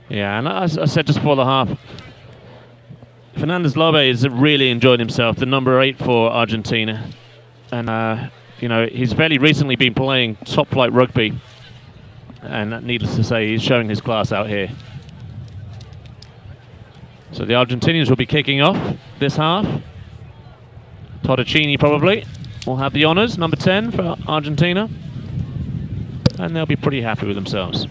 Yeah, and as I said just before the half, Fernandez Lobe has really enjoyed himself, the number 8 for Argentina. And, you know, he's fairly recently been playing top-flight rugby. And needless to say, he's showing his class out here. So the Argentinians will be kicking off this half. Tottocini probably will have the honours, number 10 for Argentina. And they'll be pretty happy with themselves.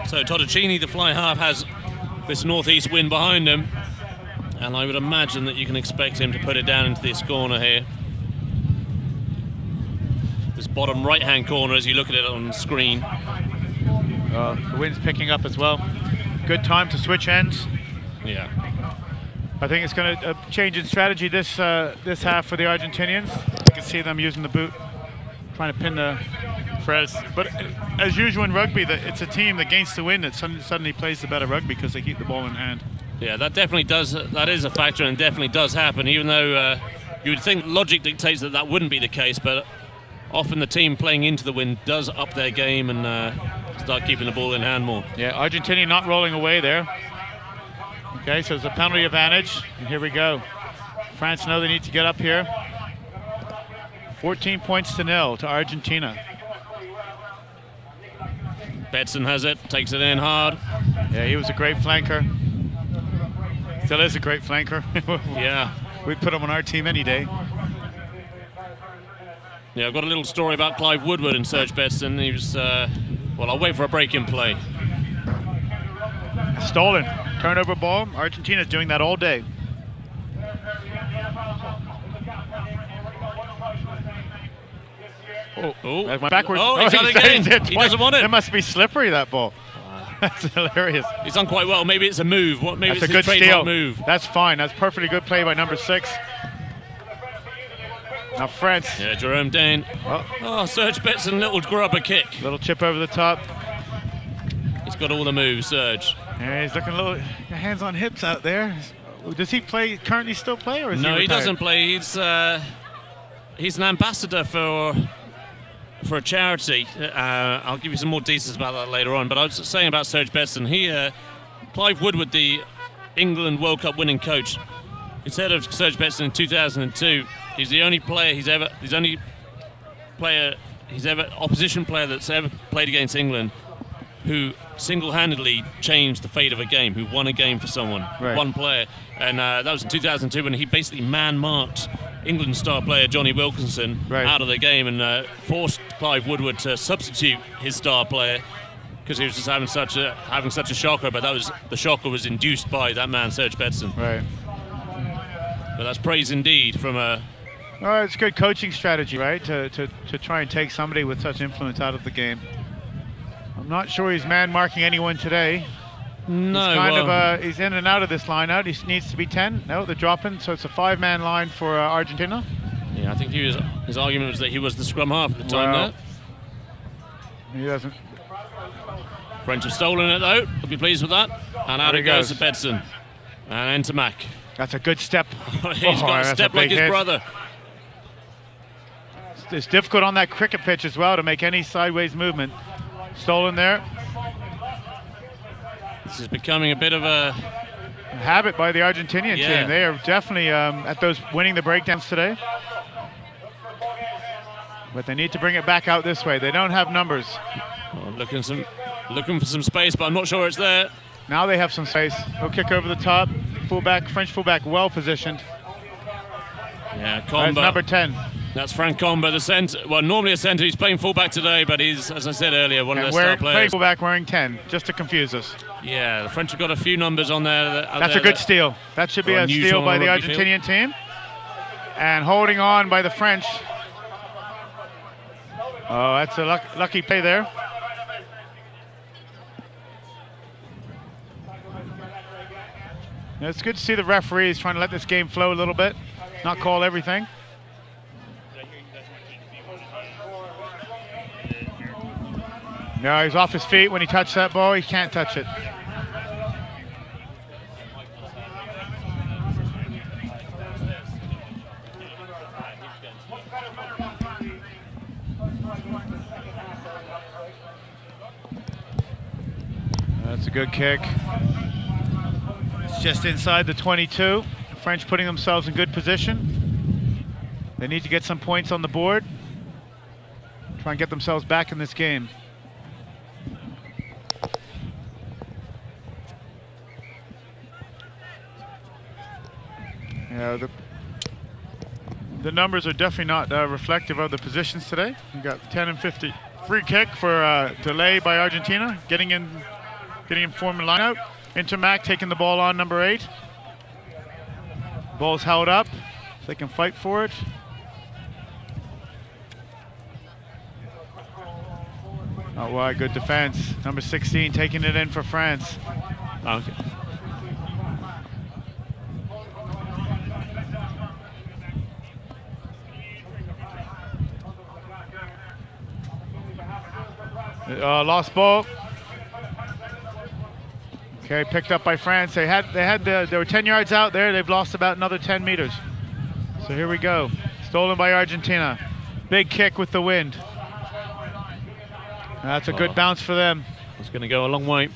So Tottocini, the fly half, has this northeast wind behind him, and I would imagine that you can expect him to put it down into this corner here. This bottom right-hand corner as you look at it on the screen. The wind's picking up as well. Good time to switch ends. Yeah. I think it's going to change in strategy this half for the Argentinians. You can see them using the boot, trying to pin the press. But as usual in rugby, it's a team that gains the wind that suddenly plays the better rugby because they keep the ball in hand. Yeah, that definitely does. That is a factor and definitely does happen, even though you would think logic dictates that that wouldn't be the case, but often the team playing into the wind does up their game and start keeping the ball in hand more. Yeah, Argentina not rolling away there. Okay, so it's a penalty advantage, and here we go. France know they need to get up here. 14 points to 0 to Argentina. Betson has it, takes it in hard. Yeah, he was a great flanker. Still is a great flanker. Yeah. We'd put him on our team any day. Yeah, I've got a little story about Clive Woodward and Serge Betson. He was, well, I'll wait for a break in play. Stolen. Turnover ball. Argentina's doing that all day. Oh, that went backwards. Oh, he's done it again. He doesn't want it. It must be slippery, that ball. That's hilarious. He's done quite well. Maybe it's a move. Maybe That's it's a good trademark steal. Move. That's fine. That's perfectly good play by number 6. Now France. Yeah, Jerome Dane. Oh, Serge Betson, little grubber kick. Little chip over the top. He's got all the moves, Serge. Yeah, he's looking a little hands on hips out there. Does he currently still play, or is No, he he doesn't play. He's an ambassador for a charity. I'll give you some more details about that later on. But I was saying about Serge Betson. Clive Woodward, the England World Cup winning coach, he said of Serge Betson in 2002, he's the only opposition player that's ever played against England who single-handedly changed the fate of a game, who won a game for someone, one player. And that was in 2002 when he basically man-marked England star player Johnny Wilkinson out of the game and forced Clive Woodward to substitute his star player because he was just having such a shocker. But the shocker was induced by that man Serge Betson. Right. But that's praise indeed from a. Well, it's good coaching strategy, right? To try and take somebody with such influence out of the game. I'm not sure he's man marking anyone today. No, he's in and out of this line out. He needs to be 10. No, they're dropping. So it's a 5-man line for Argentina. Yeah, I think his argument was that he was the scrum half at the time there. He doesn't. French have stolen it though. He'll be pleased with that. And out it goes to Betson. And into Mack. That's a good step. He's got a step like his brother. It's difficult on that cricket pitch as well to make any sideways movement. Stolen there. This is becoming a bit of a habit by the Argentinian team. They are definitely at those winning the breakdowns today. But they need to bring it back out this way. They don't have numbers. Well, looking for some space, but I'm not sure it's there. Now they have some space. No kick over the top. French fullback, well positioned. Yeah, Comba. That's number 10. That's Frank Comba, the centre. Well, normally a centre. He's playing fullback today, but he's, as I said earlier, one of their star players. Playing fullback wearing 10, just to confuse us. Yeah, the French have got a few numbers on there. That's a good steal. That should be a steal by the Argentinian team. And holding on by the French. Oh, that's a lucky play there. It's good to see the referees trying to let this game flow a little bit. not call everything. No, he's off his feet when he touched that ball. He can't touch it. That's a good kick. It's just inside the 22. The French putting themselves in good position. They need to get some points on the board. Try and get themselves back in this game. Yeah, the numbers are definitely not reflective of the positions today. We got 10 and 50. Free kick for delay by Argentina, getting in form and line out. Intermac taking the ball on number 8. Ball's held up, so they can fight for it. Out wide, good defense. Number 16 taking it in for France. Okay. Lost ball. Okay, picked up by France. They were 10 yards out there. They've lost about another 10 meters. So here we go. Stolen by Argentina. Big kick with the wind. That's a good bounce for them. It's going to go a long way.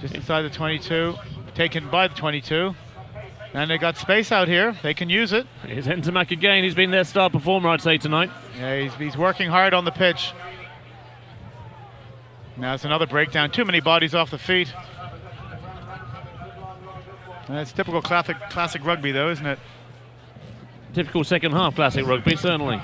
Just inside the 22. Taken by the 22. And they got space out here. They can use it. Here's Entermac again. He's been their star performer, I'd say, tonight. Yeah, he's working hard on the pitch. Now it's another breakdown. Too many bodies off the feet. That's typical classic rugby, though, isn't it? Typical second half classic rugby, certainly.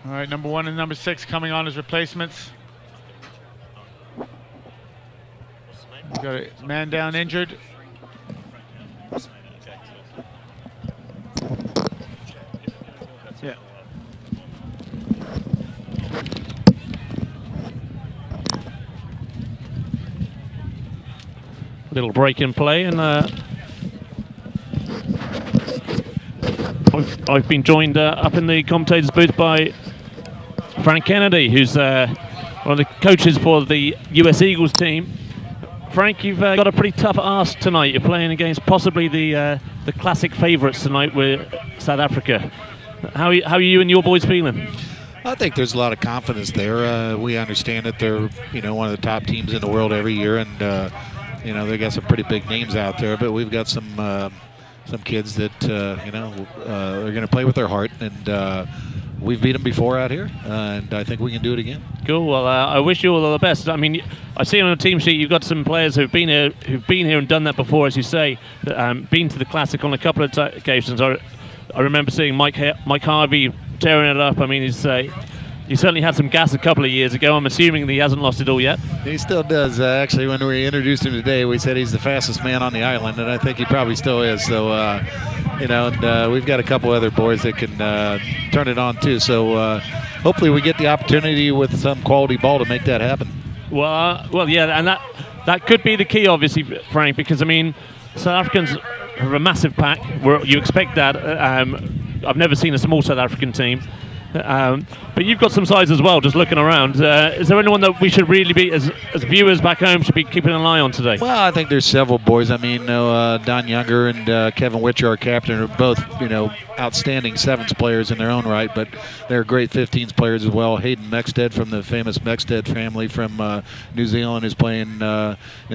All right, number 1 and number 6 coming on as replacements. We've got a man down injured. Yeah. Little break in play, and I've been joined up in the commentators' booth by Frank Kennedy, who's one of the coaches for the US Eagles team. Frank, you've got a pretty tough ask tonight. You're playing against possibly the classic favourites tonight with South Africa. How are you and your boys feeling? I think there's a lot of confidence there. We understand that they're, one of the top teams in the world every year, and they got some pretty big names out there. But we've got some kids that are going to play with their heart, and we've beat them before out here, and I think we can do it again. Cool. Well, I wish you all the best. I mean, I see on the team sheet you've got some players who've been here and done that before, as you say. Been to the Classic on a couple of occasions. I remember seeing Mike Harvey tearing it up. I mean, he certainly had some gas a couple of years ago. I'm assuming that he hasn't lost it all yet. He still does. Actually, when we introduced him today, we said he's the fastest man on the island, and I think he probably still is. So, and we've got a couple other boys that can turn it on too. So hopefully we get the opportunity with some quality ball to make that happen. Well, yeah, and that could be the key, obviously, Frank, because, I mean, South Africans are a massive pack. You expect that. I've never seen a small South African team. But you've got some size as well, just looking around. Is there anyone that we should really be, as viewers back home, should be keeping an eye on today? Well, I think there's several boys. I mean, Don Younger and Kevin Witcher, our captain, are both, outstanding sevens players in their own right, but they're great 15s players as well. Hayden Mexted from the famous Mexted family from New Zealand is playing in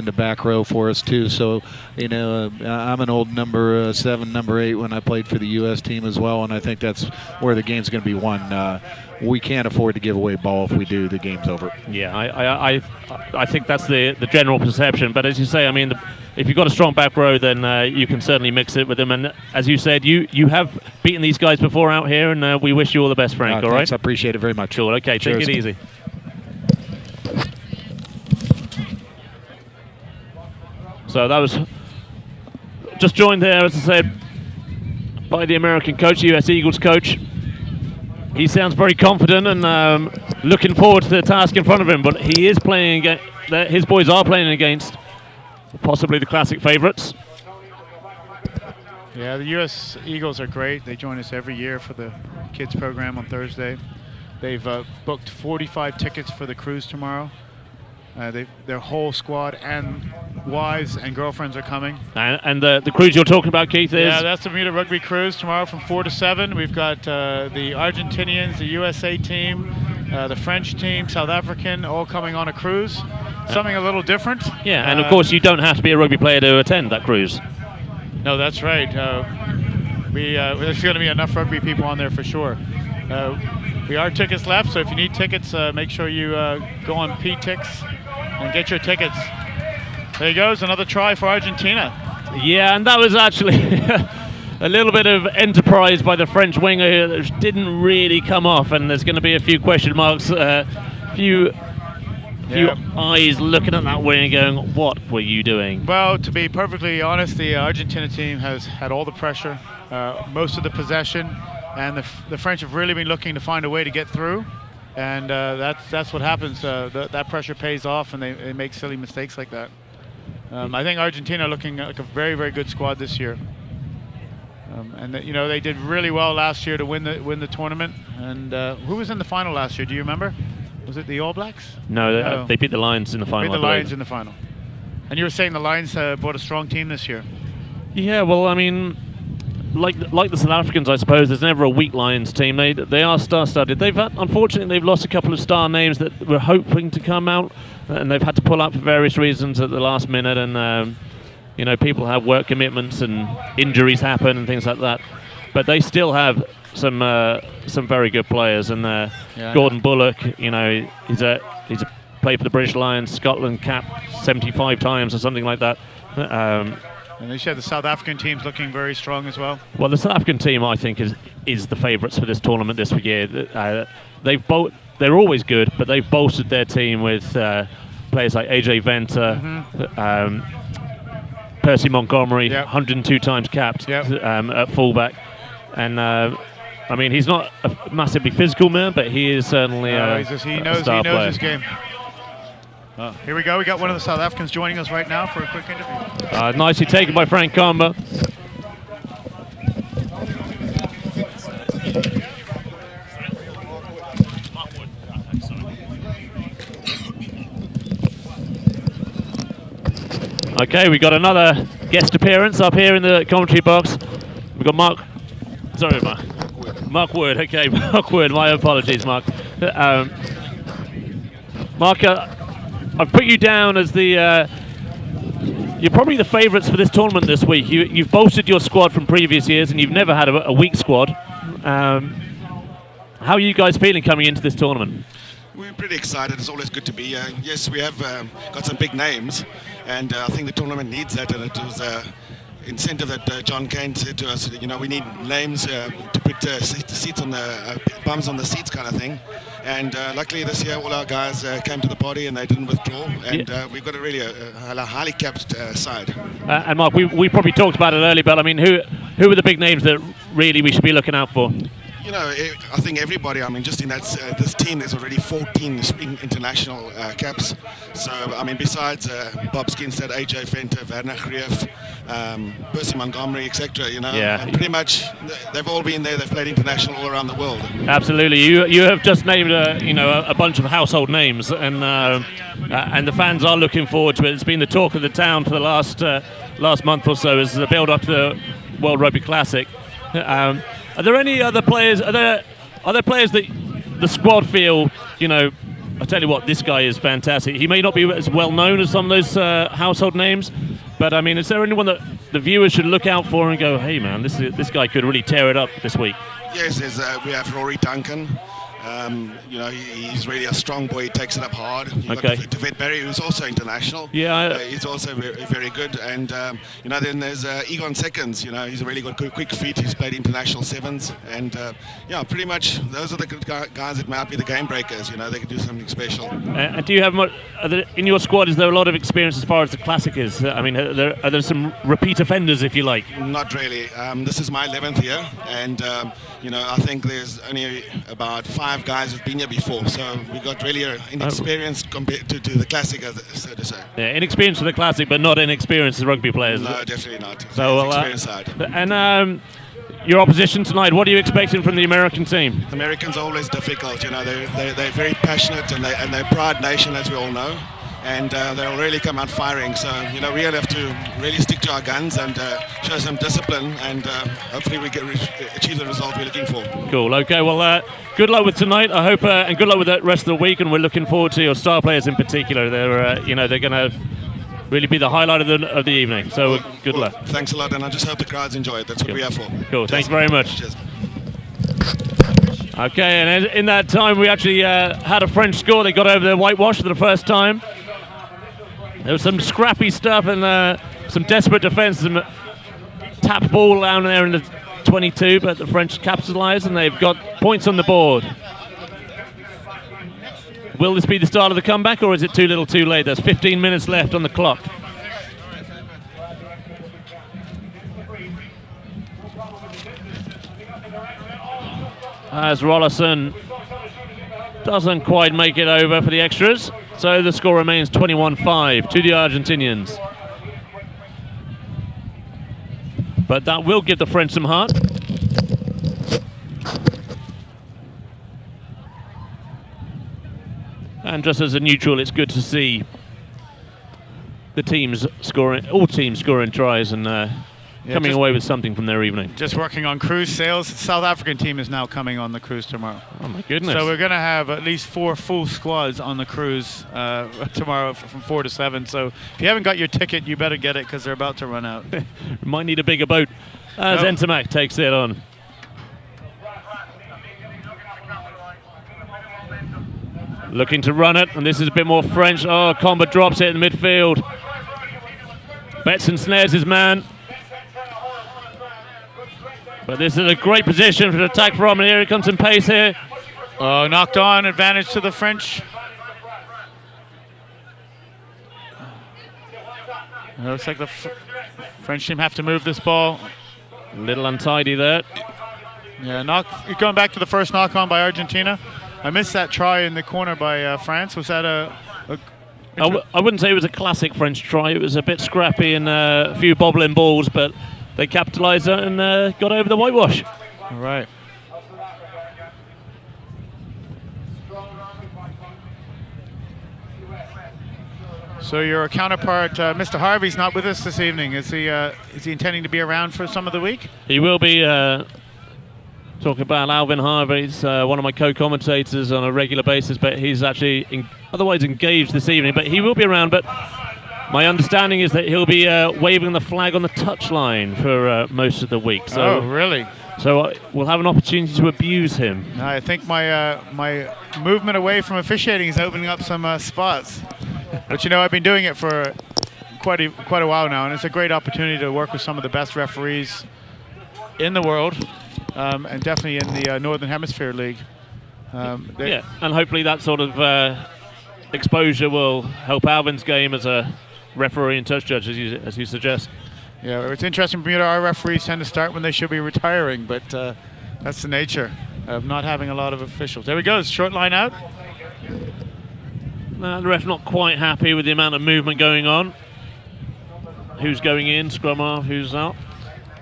the back row for us too. So, I'm an old number 7, number 8 when I played for the U.S. team as well, and I think that's where the game's going to be won. We can't afford to give away ball. If we do, the game's over. Yeah, I think that's the general perception. But as you say, I mean, if you've got a strong back row, then you can certainly mix it with them. And as you said, you have beaten these guys before out here, and we wish you all the best, Frank. All thanks, right? I appreciate it very much. Sure. Okay, Cheers. take it easy. So that was just joined there, as I said, by the American coach, US Eagles coach. He sounds very confident and looking forward to the task in front of him, but he is playing his boys are playing against possibly the classic favourites. Yeah, the U.S. Eagles are great. They join us every year for the kids program on Thursday. They've booked 45 tickets for the cruise tomorrow. Their whole squad and wives and girlfriends are coming. And the cruise you're talking about, Keith, is? Yeah, that's the Bermuda Rugby cruise tomorrow from 4 to 7. We've got the Argentinians, the USA team, the French team, South African, all coming on a cruise. Something a little different. Yeah, and of course you don't have to be a rugby player to attend that cruise. No, that's right. There's going to be enough rugby people on there for sure. We are tickets left, so if you need tickets, make sure you go on PTix and get your tickets. There goes another try for Argentina. Yeah, and that was actually a little bit of enterprise by the French winger that didn't really come off, and there's going to be a few question marks, few eyes looking at that wing going, what were you doing? Well, to be perfectly honest, the Argentina team has had all the pressure, most of the possession, and the French have really been looking to find a way to get through, and that's what happens. That pressure pays off, and they make silly mistakes like that. I think Argentina are looking like a very, very good squad this year, and they did really well last year to win the tournament. And who was in the final last year? Do you remember? Was it the All Blacks? No, they beat the Lions in the final. Beat the Lions in the final. And you were saying the Lions brought a strong team this year. Yeah, well, I mean, like the South Africans, I suppose, there's never a weak Lions team. They are star-studded. Unfortunately, they've lost a couple of star names that were hoping to come out, and they've had to pull out for various reasons at the last minute. And people have work commitments and injuries happen and things like that. But they still have some very good players, and Gordon Bullock, he's played for the British Lions, Scotland cap 75 times or something like that. And they said the South African team's looking very strong as well. Well, the South African team, I think, is the favourites for this tournament this year. They're always good, but they've bolstered their team with players like AJ Venter, Percy Montgomery, 102 times capped at fullback. And I mean, he's not a massively physical man, but he is certainly he knows his game. Here we go. We got one of the South Africans joining us right now for a quick interview. Nicely taken by Frank Kamba. Okay, we got another guest appearance up here in the commentary box. We've got Mark Wood. Okay, Mark Wood. My apologies, Mark. Mark, I've put you down as you're probably the favourites for this tournament this week. You've bolstered your squad from previous years, and you've never had a weak squad. How are you guys feeling coming into this tournament? We're pretty excited. It's always good to be here. Yes, we have got some big names, and I think the tournament needs that, and it was incentive that John Kane said to us, we need names to put seats on the bums on the seats kind of thing. And luckily this year all our guys came to the party and they didn't withdraw, and we've got a highly capped side. And Mark, we probably talked about it earlier, but I mean, who are the big names that really we should be looking out for? I think everybody, I mean, just in this team, there's already 14 international caps. So, I mean, besides Bob Skinstad, AJ Venter, Werner Greef, Percy Montgomery, etc., pretty much they've all been there. They've played international all around the world. Absolutely. You have just named a bunch of household names, and the fans are looking forward to it. It's been the talk of the town for the last month or so as the build up to the World Rugby Classic. Are there any other players? Are there players that the squad feel, I tell you what, this guy is fantastic. He may not be as well known as some of those household names, but I mean, is there anyone that the viewers should look out for and go, hey man, this guy could really tear it up this week? Yes, we have Rory Duncan. He's really a strong boy. He takes it up hard. You've got David Berry, who's also international. Yeah, he's also very, very good. And then there's Egon Seconds. He's a really good, quick feet. He's played international sevens, and pretty much those are the good guys that might be the game breakers. They can do something special. And do you have in your squad? Is there a lot of experience as far as the classic is? I mean, are there some repeat offenders, if you like? Not really. This is my 11th year, and I think there's only about 5 5 guys who've been here before. So we got really inexperienced compared to the classic, so to say. Yeah, inexperienced for the classic, but not inexperienced as rugby players. No, definitely not. So experienced side. And your opposition tonight, what are you expecting from the American team? The Americans are always difficult. You know, they're very passionate and they're a proud nation, as we all know. And they'll really come out firing. So, you know, we have to really stick to our guns and show some discipline, and hopefully we achieve the result we're looking for. Cool. Okay. Well, good luck with tonight. I hope, and good luck with the rest of the week. And we're looking forward to your star players in particular. They're, they're going to really be the highlight of the evening. So, good luck. Thanks a lot, and I just hope the crowds enjoy it. That's what we are for. Cool. Thanks very much. Cheers. Okay, and in that time, we actually had a French score. They got over their whitewash for the first time. There was some scrappy stuff and some desperate defence, some tap ball down there in the 22, but the French capitalised and they've got points on the board. Will this be the start of the comeback, or is it too little too late? There's 15 minutes left on the clock. As Rollison doesn't quite make it over for the extras. So the score remains 21-5 to the Argentinians. But that will give the French some heart. And just as a neutral, it's good to see the teams scoring, all teams scoring tries and coming away with something from their evening. Just working on cruise sails. The South African team is now coming on the cruise tomorrow. Oh my goodness. So we're going to have at least 4 full squads on the cruise tomorrow from 4 to 7. So if you haven't got your ticket, you better get it because they're about to run out. Might need a bigger boat as Entomac takes it on. Looking to run it, and this is a bit more French. Oh, Comba drops it in the midfield. Betson snares his man. But this is a great position for the attack from, and here it comes in pace here. Oh, knocked on, advantage to the French. It looks like the French team have to move this ball. A little untidy there. Yeah, going back to the first knock on by Argentina. I missed that try in the corner by France. Was that I wouldn't say it was a classic French try. It was a bit scrappy and a few bobbling balls, but they capitalised it and got over the whitewash. All right. So your counterpart, Mr. Harvey's not with us this evening. Is he intending to be around for some of the week? He will be. Talking about Alvin Harvey's one of my co-commentators on a regular basis, but he's actually otherwise engaged this evening. But he will be around. But my understanding is that he'll be waving the flag on the touchline for most of the week. So, oh, really? So we'll have an opportunity to abuse him. I think my movement away from officiating is opening up some spots. But you know, I've been doing it for quite a while now, and it's a great opportunity to work with some of the best referees in the world, and definitely in the Northern Hemisphere League. Yeah, and hopefully that sort of exposure will help Alvin's game as a referee and touch judge, as you suggest. Yeah, it's interesting. Bermuda, our referees tend to start when they should be retiring, but that's the nature of not having a lot of officials. There we go, short line out. The ref not quite happy with the amount of movement going on. Who's going in, scrum half, who's out.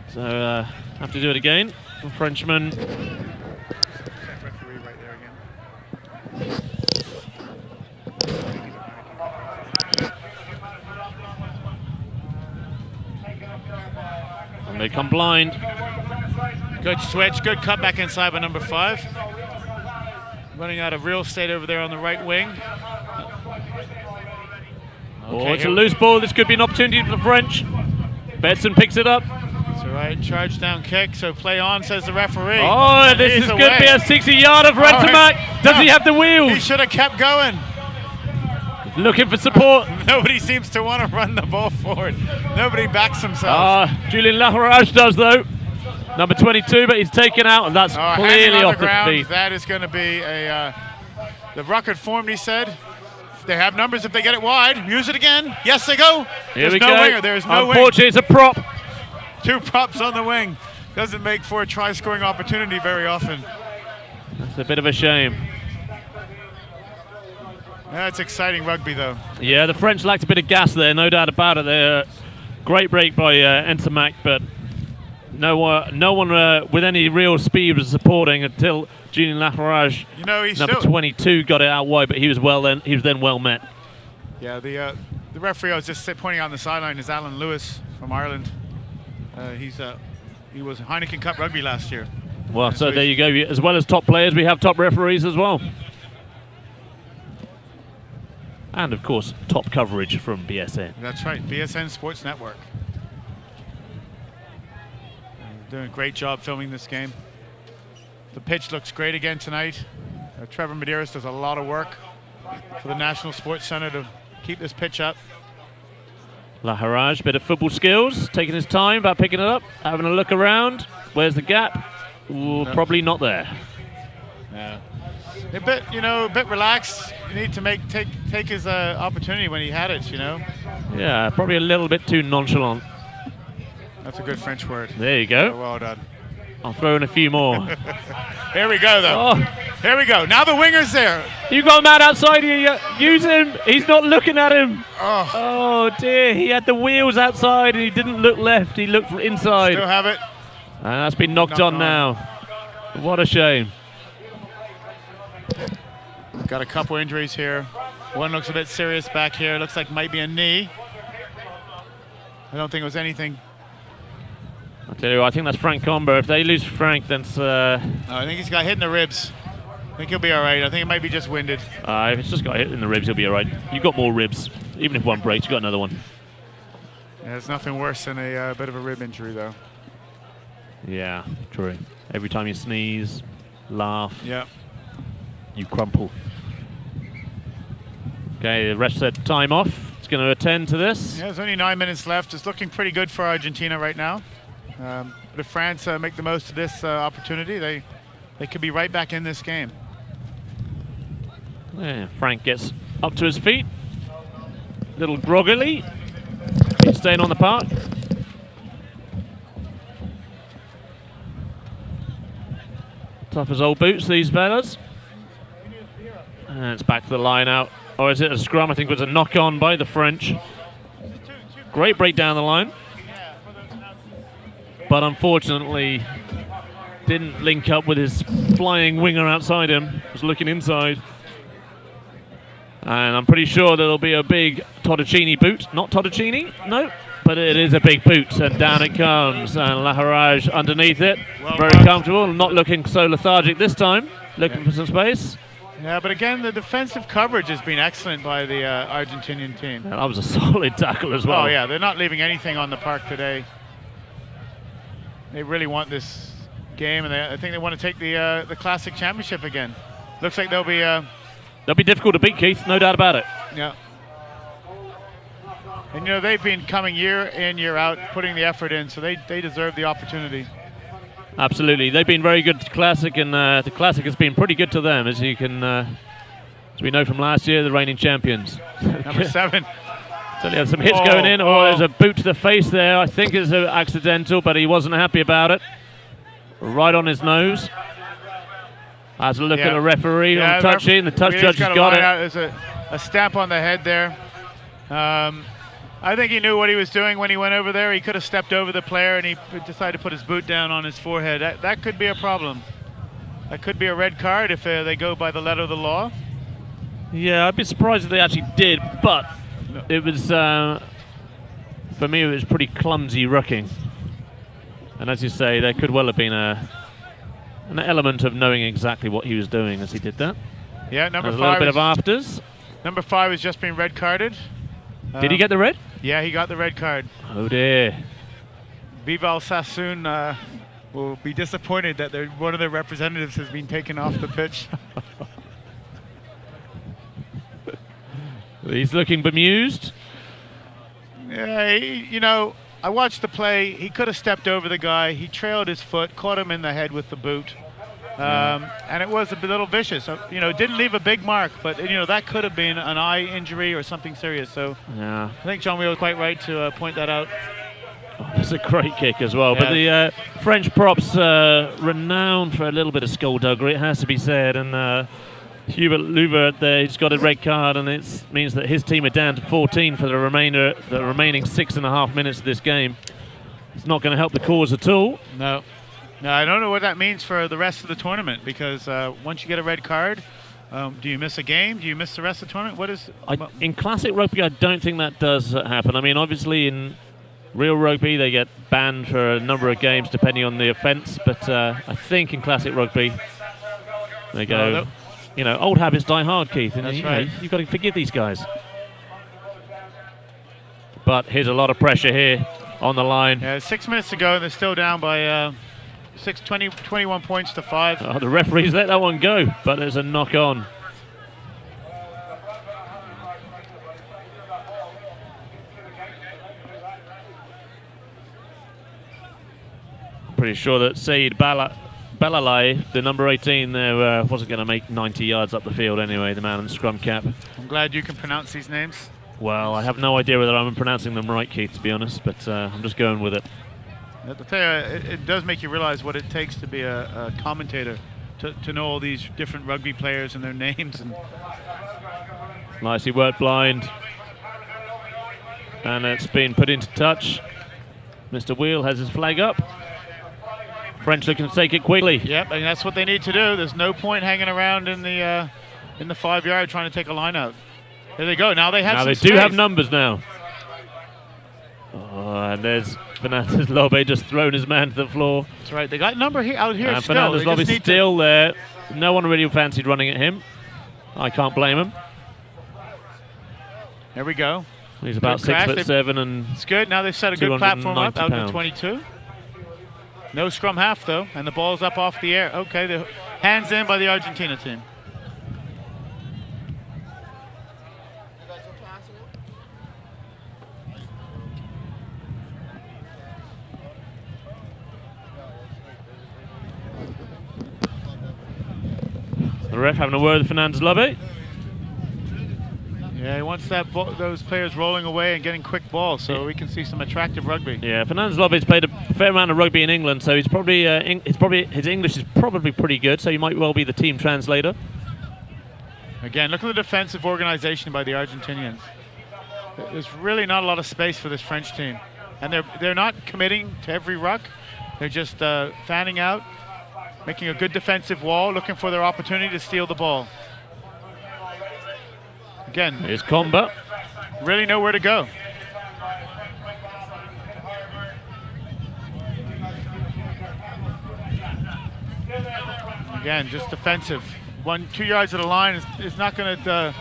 So have to do it again. The Frenchman. And they come blind. Good switch, good cut back inside by number 5. Running out of real estate over there on the right wing. Okay, it's a loose ball. This could be an opportunity for the French. Betson picks it up. It's all right. Charge down kick. So play on, says the referee. Oh, this is going to be a 60-yarder for Entomac. Right. Does he have the wheels? He should have kept going. Looking for support. Nobody seems to want to run the ball forward. Nobody backs themselves. Julian Lafarage does, though. Number 22, but he's taken out, and that's clearly off the feet. That is going to be a... the Ruckert formed, he said. They have numbers if they get it wide. Use it again. Yes, they go. Here There's we no go. winger. There's no wing. Unfortunately, it's a prop. 2 props on the wing. Doesn't make for a try-scoring opportunity very often. That's a bit of a shame. That's exciting rugby, though. Yeah, the French lacked a bit of gas there, no doubt about it. They're great break by Entermac, but no one with any real speed was supporting until Julien Lafarage, number 22, got it out wide, but he was then well met. Yeah, the referee I was just pointing out on the sideline is Alan Lewis from Ireland. He was Heineken Cup rugby last year. Well, so there you go. As well as top players, we have top referees as well. And, of course, top coverage from BSN. That's right, BSN Sports Network. Doing a great job filming this game. The pitch looks great again tonight. Trevor Medeiros does a lot of work for the National Sports Centre to keep this pitch up. Laharage, bit of football skills, taking his time about picking it up, having a look around. Where's the gap? Ooh, no. Probably not there. Yeah. A bit relaxed. You need to take his opportunity when he had it, Yeah, probably a little bit too nonchalant. That's a good French word. There you go. Oh, well done. I'll throw in a few more. Here we go, though. Oh. Here we go. Now the winger's there. You got a man outside here. Use him. He's not looking at him. Oh dear. He had the wheels outside and he didn't look left. He looked inside. Still have it. And that's been knocked on now. What a shame. Got a couple injuries here. One looks a bit serious back here. Looks like might be a knee. I don't think it was anything. I'll tell you, I think that's Frank Comber. If they lose Frank, then I think he's got hit in the ribs. I think he'll be all right. I think it might be just winded. If it's just got hit in the ribs, he'll be all right. You've got more ribs. Even if one breaks, you've got another one. Yeah, there's nothing worse than a bit of a rib injury, though. Yeah, true. Every time you sneeze, laugh, yeah, you crumple. Okay, the ref said time off. It's going to attend to this. Yeah, there's only 9 minutes left. It's looking pretty good for Argentina right now. But if France make the most of this opportunity, they could be right back in this game. Yeah, Frank gets up to his feet. Little groggily. He's staying on the park. Tough as old boots, these fellas. And it's back to the line out. Or is it a scrum? I think it was a knock-on by the French. Great break down the line. But unfortunately, didn't link up with his flying winger outside him. Was looking inside. And I'm pretty sure there'll be a big Tottocini boot. Not Tottocini, no. But it is a big boot, and down it comes. And Laharage underneath it. Very comfortable, not looking so lethargic this time. Looking for some space. Yeah, but again, the defensive coverage has been excellent by the Argentinian team. Yeah, that was a solid tackle as well. Oh yeah, they're not leaving anything on the park today. They really want this game, and I think they want to take the Classic Championship again. Looks like they'll be difficult to beat, Keith, no doubt about it. Yeah. And they've been coming year in, year out, putting the effort in, so they deserve the opportunity. Absolutely, they've been very good to Classic, and the Classic has been pretty good to them, as you can, as we know from last year, the reigning champions. Number 7. So he had some hits going in. There's a boot to the face there. I think it's accidental, but he wasn't happy about it. Right on his nose. Has a look at the referee on the touch in. The touch judge has got it. There's a stamp on the head there. I think he knew what he was doing when he went over there. He could have stepped over the player, and he decided to put his boot down on his forehead. That could be a problem. That could be a red card if they go by the letter of the law. Yeah, I'd be surprised if they actually did, but it was, for me, it was pretty clumsy rucking. And as you say, there could well have been an element of knowing exactly what he was doing as he did that. Yeah, number 5. A little bit of afters. Number 5 has just been red carded. Did he get the red? Yeah, he got the red card. Oh dear. Vival Sassoon will be disappointed that one of their representatives has been taken off the pitch. He's looking bemused. Yeah, I watched the play. He could have stepped over the guy. He trailed his foot, caught him in the head with the boot. And it was a little vicious. Didn't leave a big mark, but that could have been an eye injury or something serious. So yeah, I think John Wheel was quite right to point that out. That's a great kick as well. Yeah. But the French props renowned for a little bit of skullduggery, it has to be said. And Hubert Luber there, he's got a red card, and it means that his team are down to 14 for the remaining 6.5 minutes of this game. It's not going to help the cause at all. No. No, I don't know what that means for the rest of the tournament, because once you get a red card, do you miss a game? Do you miss the rest of the tournament? What is... In classic rugby, I don't think that does happen. I mean, obviously in real rugby, they get banned for a number of games depending on the offence, but I think in classic rugby, they go... You know, old habits die hard, Keith. And That's right. You've got to forgive these guys. But here's a lot of pressure here on the line. Yeah, 6 minutes to go, and they're still down by 21 points to 5. Oh, the referees let that one go, but there's a knock on. Pretty sure that Saeed Balalai, the number 18 there, wasn't going to make 90 yards up the field anyway, the man in the scrum cap. I'm glad you can pronounce these names. Well, I have no idea whether I'm pronouncing them right, Keith, to be honest, but I'm just going with it. I'll tell you, it does make you realize what it takes to be a commentator, to know all these different rugby players and their names. And Nicely worked blind. And it's been put into touch. Mr. Wheel has his flag up. French looking to take it quickly. Yep, and that's what they need to do. There's no point hanging around in the 5 yard trying to take a line out. There they go. Now they have. Now they do have numbers now. Oh, and there's Fernandez Lobe just thrown his man to the floor. That's right. They got number out here. And Fernandez Lobe is still there. No one really fancied running at him. I can't blame him. There we go. He's about 6'7" and it's good. Now they've set a good platform up out to 22. No scrum half though, and the ball's up off the air. Okay, the hands in by the Argentina team. The ref having a word with Fernandez Lobe. Yeah, he wants those players rolling away and getting quick balls, so we can see some attractive rugby. Yeah, Fernandez Lobe's played a fair amount of rugby in England, so he's probably his English is probably pretty good, so he might well be the team translator. Again, look at the defensive organization by the Argentinians. There's really not a lot of space for this French team, and they're not committing to every ruck. They're just fanning out, making a good defensive wall, looking for their opportunity to steal the ball. Again, here's Comba. Really know where to go. Again, just defensive. 1-2 yards of the line is not going to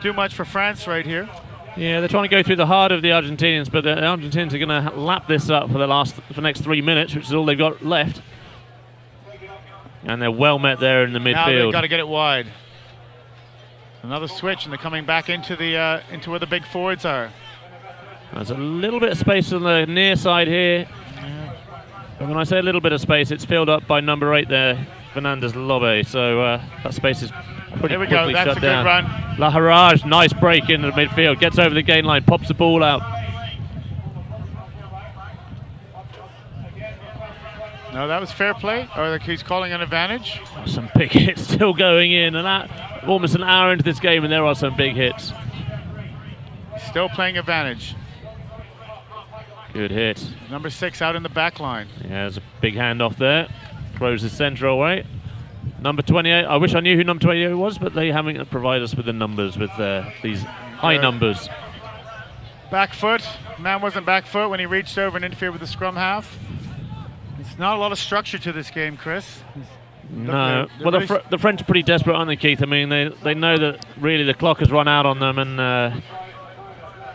do much for France right here. Yeah, they're trying to go through the heart of the Argentinians, but the Argentinians are going to lap this up for the next 3 minutes, which is all they've got left. And they're well met there in the midfield. Now they've got to get it wide. Another switch, and they're coming back into where the big forwards are. There's a little bit of space on the near side here. Yeah. And when I say a little bit of space, it's filled up by number 8 there, Fernandez Lobe. So that space is pretty quickly shut down. That's a good run. La Harage, nice break into the midfield, gets over the gain line, pops the ball out. No, that was fair play, or he's calling an advantage. Some big hits still going in, and that almost an hour into this game, and there are some big hits. Still playing advantage. Good hit. Number 6 out in the back line. Yeah, there's a big handoff there. Throws the centre away. Number 28, I wish I knew who number 28 was, but they haven't provided us with the numbers, with these high numbers. Back foot. Man wasn't back foot when he reached over and interfered with the scrum half. There's not a lot of structure to this game, Chris. No. Well, the French are pretty desperate, aren't they, Keith? I mean, they know that really the clock has run out on them, and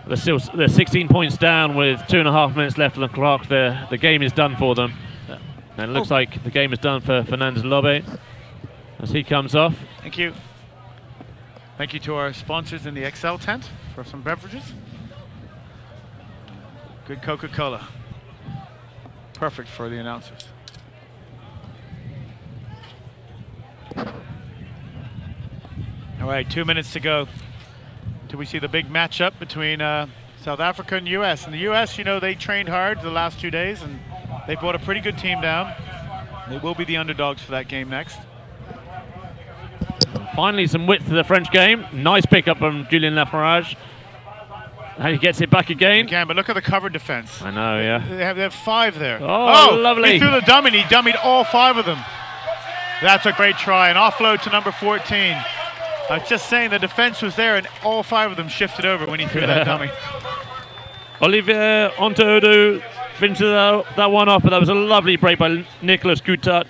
they're 16 points down with 2.5 minutes left on the clock. The game is done for them. And it looks like the game is done for Fernandez Lobe as he comes off. Thank you. Thank you to our sponsors in the XL tent for some beverages. Good Coca-Cola. Perfect for the announcers. All right, 2 minutes to go till we see the big matchup between South Africa and US. And the US, you know, they trained hard the last 2 days, and they brought a pretty good team down. They will be the underdogs for that game next. Finally some width to the French game. Nice pickup from Julien Lafarage. And he gets it back again. But look at the cover defense. I know, yeah. They have 5 there. Oh, lovely. He threw the dummy, he dummied all 5 of them. That's a great try. An offload to number 14. I was just saying the defense was there and all 5 of them shifted over when he threw that dummy. Olivier Ontodu finished that one off, but that was a lovely break by Nicolas Coutat.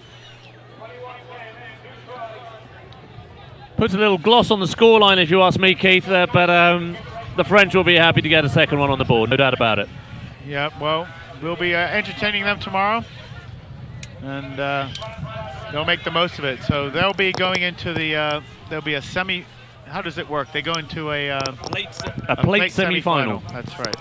Puts a little gloss on the scoreline, if you ask me, Keith, but the French will be happy to get a second one on the board, no doubt about it. Yeah, well, we'll be entertaining them tomorrow, and they'll make the most of it. So they'll be going into the, there'll be a semi, how does it work? They go into a plate semi-final. That's right.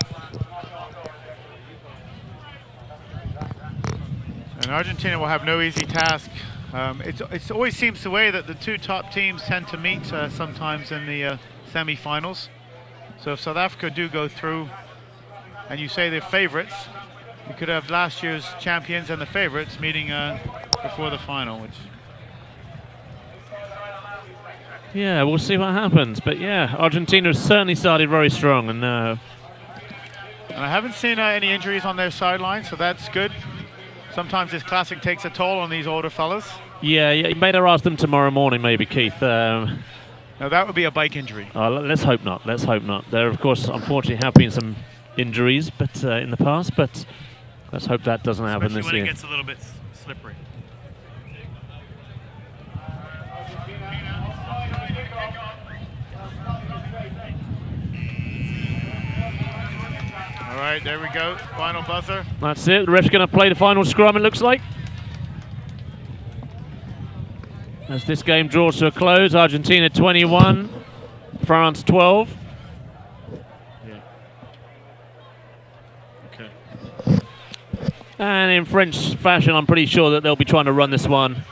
And Argentina will have no easy task. It always seems the way that the 2 top teams tend to meet sometimes in the semi-finals. So if South Africa do go through, and you say they're favorites, you could have last year's champions and the favorites meeting before the final. Yeah, we'll see what happens. But yeah, Argentina has certainly started very strong, and I haven't seen any injuries on their sideline, so that's good. Sometimes this classic takes a toll on these older fellas. Yeah, you better ask them tomorrow morning, maybe, Keith. Now that would be a bike injury. Let's hope not. Let's hope not. There, of course, unfortunately, have been some injuries, but in the past. But let's hope that doesn't happen this year. When it gets a little bit slippery. All right, there we go. Final buzzer. That's it. The ref's going to play the final scrum, it looks like. As this game draws to a close, Argentina 21, France 12. Yeah. Okay. And in French fashion, I'm pretty sure that they'll be trying to run this one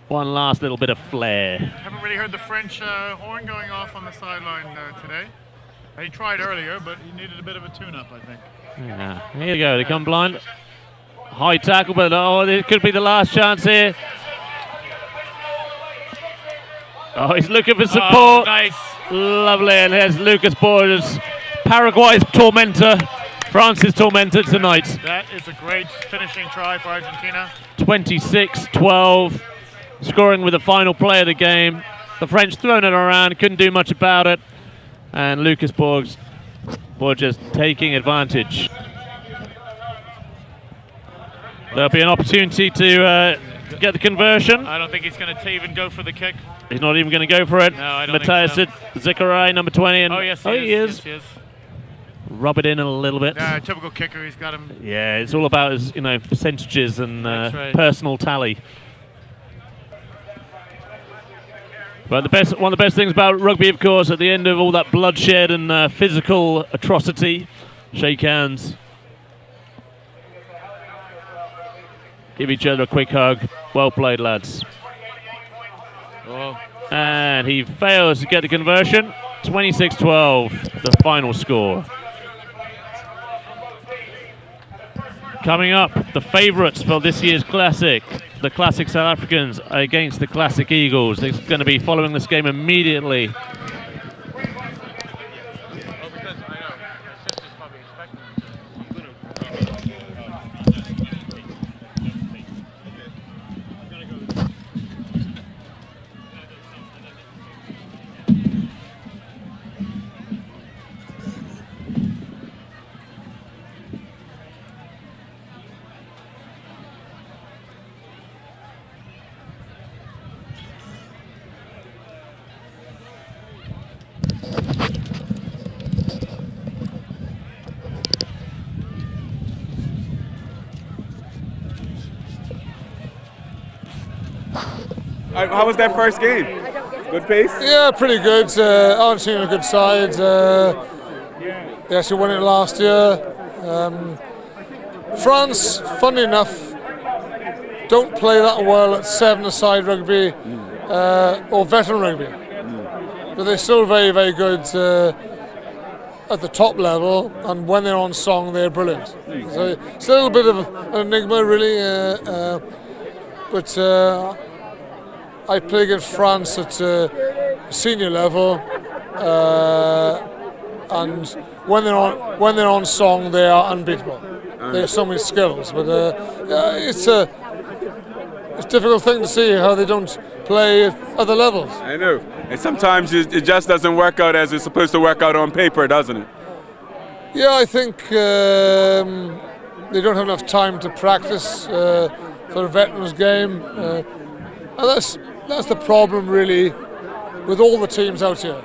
last little bit of flair. Haven't really heard the French horn going off on the sideline today. He tried earlier, but he needed a bit of a tune-up, I think. Yeah, here you go. They come blind. High tackle, but it could be the last chance here. Oh, he's looking for support. Oh, nice. Lovely. And there's Lucas Borges, Paraguay's tormentor, France's tormentor tonight. That is a great finishing try for Argentina. 26-12, scoring with the final play of the game. The French throwing it around, couldn't do much about it. And Lucas Borges taking advantage. There'll be an opportunity to get the conversion. I don't think he's going to even go for the kick. He's not even going to go for it. No, I don't Matthias think so. Zikarai, number 20. And oh, yes, he is. Yes, he is. Rub it in a little bit. Typical kicker. He's got him. Yeah, it's all about his, percentages and right. personal tally. But one of the best things about rugby, of course, at the end of all that bloodshed and physical atrocity, shake hands, give each other a quick hug. Well played, lads. Oh. And he fails to get the conversion. 26-12, the final score. Coming up, the favourites for this year's Classic. The Classic South Africans against the Classic Eagles. They're going to be following this game immediately. How was that first game? Good pace? Yeah, pretty good. Argentina a good side. They actually won it last year. France, funny enough, don't play that well at 7-a-side rugby or veteran rugby. But they're still very, very good at the top level, and when they're on song, they're brilliant. So it's a little bit of an enigma, really. But I played against France at senior level, and when they're on song, they are unbeatable. They have so many skills, but it's a difficult thing to see how they don't play at other levels. I know, and sometimes it just doesn't work out as it's supposed to work out on paper, doesn't it? Yeah, I think they don't have enough time to practice for a veterans game, and that's the problem really with all the teams out here.